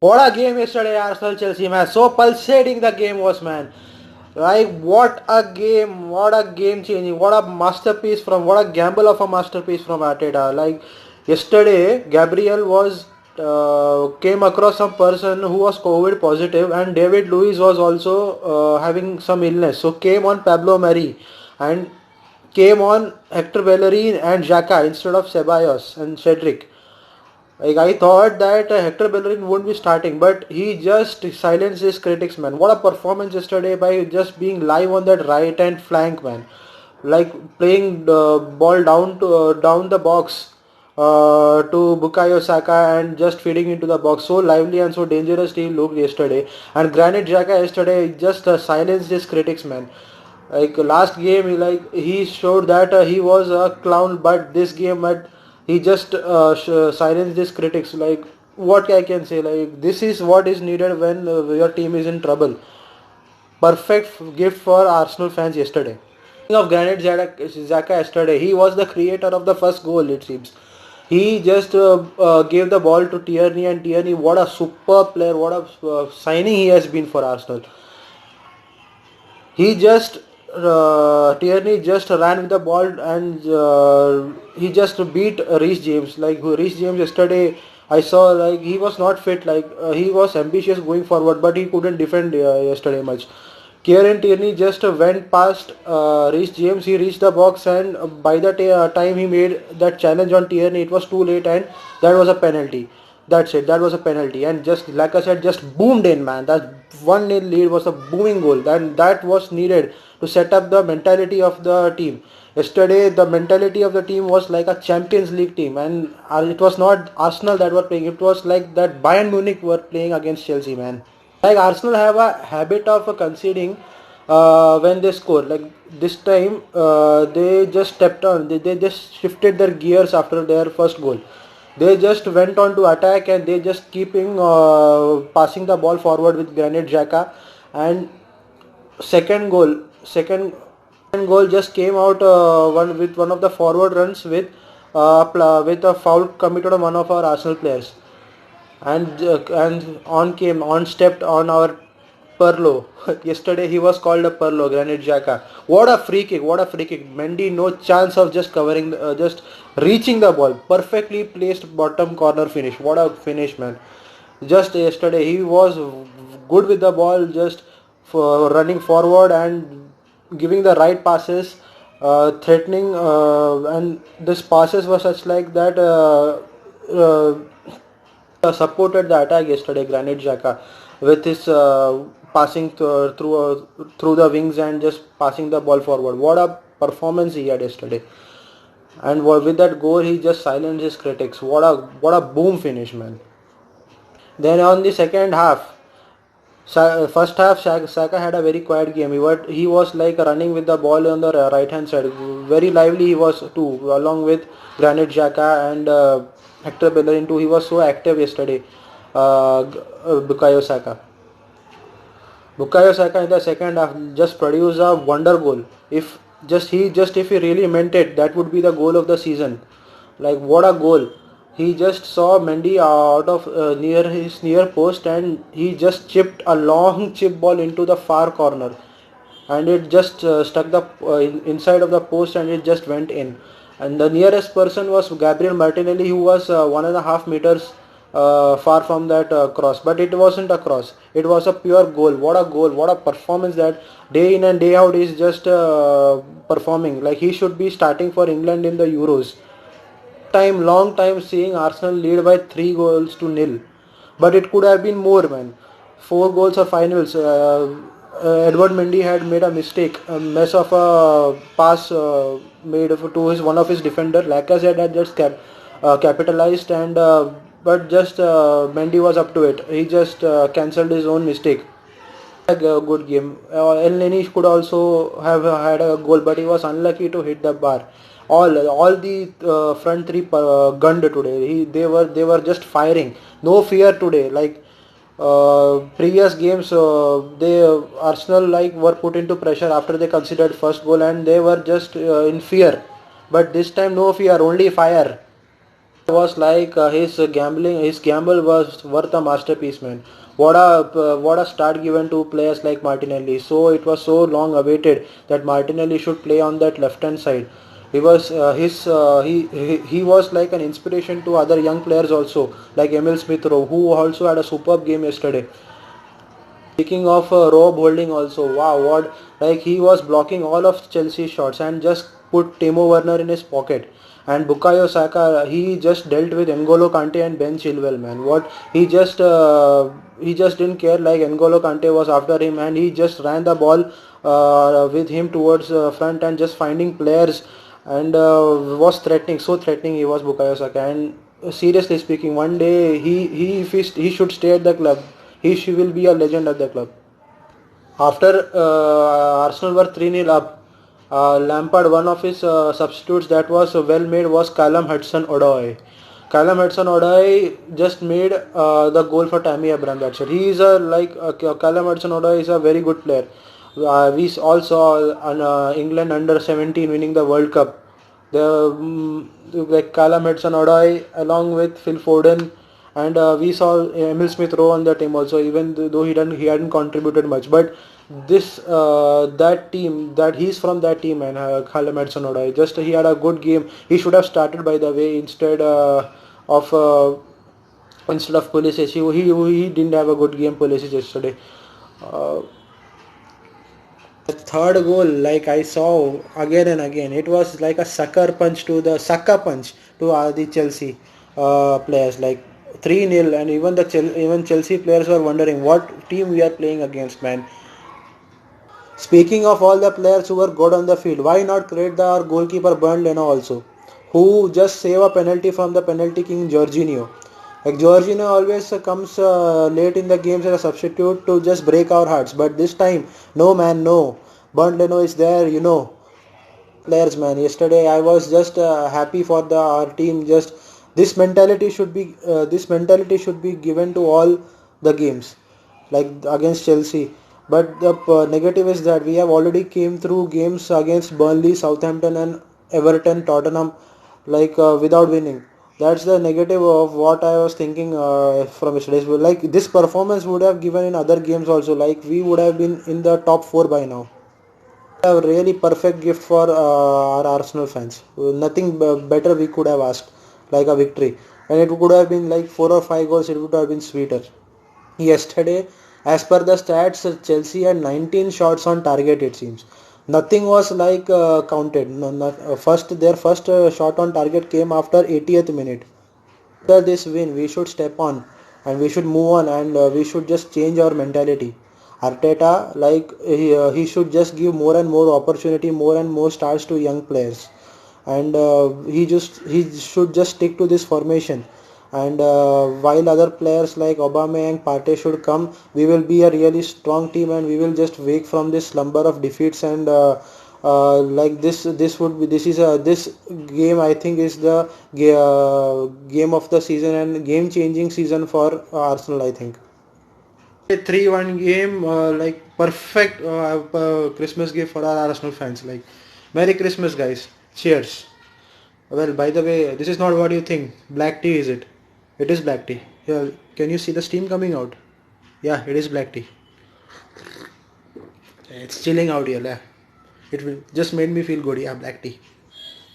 What a game yesterday, Arsenal Chelsea man. So pulsating the game was, man. Like what a game, changing, what a masterpiece what a gamble of a masterpiece from Arteta. Like yesterday, Gabriel was came across some person who was COVID positive, and David Luiz was also having some illness. So came on Pablo Mari and came on Hector Bellerin and Xhaka instead of Ceballos and Cedric. Like I thought that Hector Bellerin wouldn't be starting, but he just silenced his critics, man. What a performance yesterday by just being live on that right hand flank, man. Like playing the ball down the box to Bukayo Saka and just feeding into the box. So lively and so dangerous he looked yesterday. And Granit Xhaka yesterday just silenced his critics, man. Like last game, he showed that he was a clown, but this game, he just silenced his critics. Like what I can say, like this is what is needed when your team is in trouble. Perfect gift for Arsenal fans yesterday. Speaking of Granit Xhaka yesterday, he was the creator of the first goal. It seems he just gave the ball to Tierney, and Tierney, what a super player, what a signing he has been for Arsenal. He just Tierney just ran with the ball and he just beat Reece James. Like Reece James yesterday, I saw like he was not fit. Like he was ambitious going forward, but he couldn't defend yesterday much. Kieran Tierney just went past Reece James. He reached the box, and by the time he made that challenge on Tierney, it was too late, and that was a penalty. That's it. That was a penalty, and just like I said, just boomed in, man. That 1-0 lead was a booming goal, and that was needed to set up the mentality of the team. Yesterday, the mentality of the team was like a Champions League team, and it was not Arsenal that were playing. It was like that Bayern Munich were playing against Chelsea, man. Like Arsenal have a habit of conceding when they score. Like this time, they just stepped on. They just shifted their gears after their first goal. They just went on to attack and they just keeping passing the ball forward with Granit Xhaka. And second goal just came out one of the forward runs with a foul committed on one of our Arsenal players, and on stepped on our Perlo. Yesterday he was called a Perlo, Granit Xhaka. What a free kick! What a free kick! Mendy no chance of just covering, just reaching the ball. Perfectly placed bottom corner finish. What a finish, man! Just yesterday he was good with the ball, just for running forward and giving the right passes, threatening, and this passes were such like that. Supported the attack yesterday, Granit Xhaka, with his passing through the wings and just passing the ball forward. What a performance he had yesterday! And with that goal, he just silenced his critics. What a boom finish, man! Then on the second half, first half, Saka had a very quiet game. He was like running with the ball on the right hand side. Very lively he was too, along with Granit Xhaka and Hector Bellerin too. He was so active yesterday. Bukayo Saka. Bukayo Saka in the second half just produced a wonder goal. If he really meant it, that would be the goal of the season. Like what a goal! He just saw Mendy out of near his near post, and he just chipped a long chip ball into the far corner, and it just stuck the inside of the post, and it just went in. And the nearest person was Gabriel Martinelli, who was 1.5 meters far from that cross, but it wasn't a cross. It was a pure goal. What a goal! What a performance! That day in and day out is just performing. Like he should be starting for England in the Euros. Long time seeing Arsenal lead by 3 goals to nil, but it could have been more, man. 4 goals or finals. Edward Mendy had made a mistake, a mess of a pass made to his one of his defender. Lacazette had just capitalized, and but just Mendy was up to it. He just cancelled his own mistake. A good game. El Neni could also have had a goal, but he was unlucky to hit the bar. All the front three gunned today. They were just firing. No fear today. Like previous games, they Arsenal like were put into pressure after they considered first goal, and they were just in fear. But this time no fear, only fire. Was like his gamble was worth a masterpiece, man. What a start given to players like Martinelli. So it was so long awaited that Martinelli should play on that left hand side. He was he was like an inspiration to other young players also, like Emil Smith Rowe, who also had a superb game yesterday. Speaking of Rob Holding also, wow, what, like he was blocking all of Chelsea shots and just put Timo Werner in his pocket. And Bukayo Saka, he just dealt with N'Golo Kante and Ben Chilwell, man. What he just didn't care. Like N'Golo Kante was after him, and he just ran the ball with him towards front and just finding players and was threatening, so threatening he was, Bukayo Saka. And seriously speaking, one day he should stay at the club. She will be a legend at the club. After Arsenal were 3-0 up, Lampard, one of his substitutes that was well made was Callum Hudson-Odoi. Callum Hudson-Odoi just made the goal for Tammy Abraham. That's it. He is Callum Hudson-Odoi is a very good player. We all saw England under 17 winning the World Cup. Like Callum Hudson-Odoi along with Phil Foden, and we saw Emil Smith Rowe on the team also, even though he hadn't contributed much. But this that team, that he's from that team, and Callum Hudson-Odoi, just he had a good game. He should have started, by the way, of Pulisic. He didn't have a good game, Pulisic, yesterday. Uh, the third goal, like I saw again and again, it was like a sucker punch to the Chelsea players, like 3-0, and even Chelsea players were wondering what team we are playing against, man. Speaking of all the players who were good on the field, why not credit our goalkeeper Bernd Leno also, who just save a penalty from the penalty king Jorginho. Like Jorginho always comes late in the games as a substitute to just break our hearts, but this time, no man, no. Bernd Leno is there, players, man. Yesterday I was just happy for our team. Just this mentality should be given to all the games, like against Chelsea. But the negative is that we have already came through games against Burnley, Southampton, and Everton, Tottenham, like without winning. That's the negative of what I was thinking from yesterday's. Like this performance would have given in other games also. Like we would have been in the top 4 by now. A really perfect gift for our Arsenal fans. Nothing better we could have asked, like a victory. And it could have been like 4 or 5 goals, it would have been sweeter. Yesterday, as per the stats, Chelsea had 19 shots on target, it seems. Nothing was like counted. Their first shot on target came after 80th minute. After this win, we should step on and we should move on, and we should just change our mentality. Arteta, like he should just give more and more opportunity, more and more starts to young players, and he should just stick to this formation. And while other players like Obama and Partey should come, we will be a really strong team, and we will just wake from this slumber of defeats. And like this game, I think, is the game of the season and game changing season for Arsenal, I think. A 3-1 game, like perfect Christmas gift for our Arsenal fans. Like, Merry Christmas, guys. Cheers. Well, by the way, this is not what you think. Black tea, is it? It is black tea. Yeah, can you see the steam coming out? Yeah, it is black tea. It's chilling out here. Yeah. It will just made me feel good. Yeah, black tea.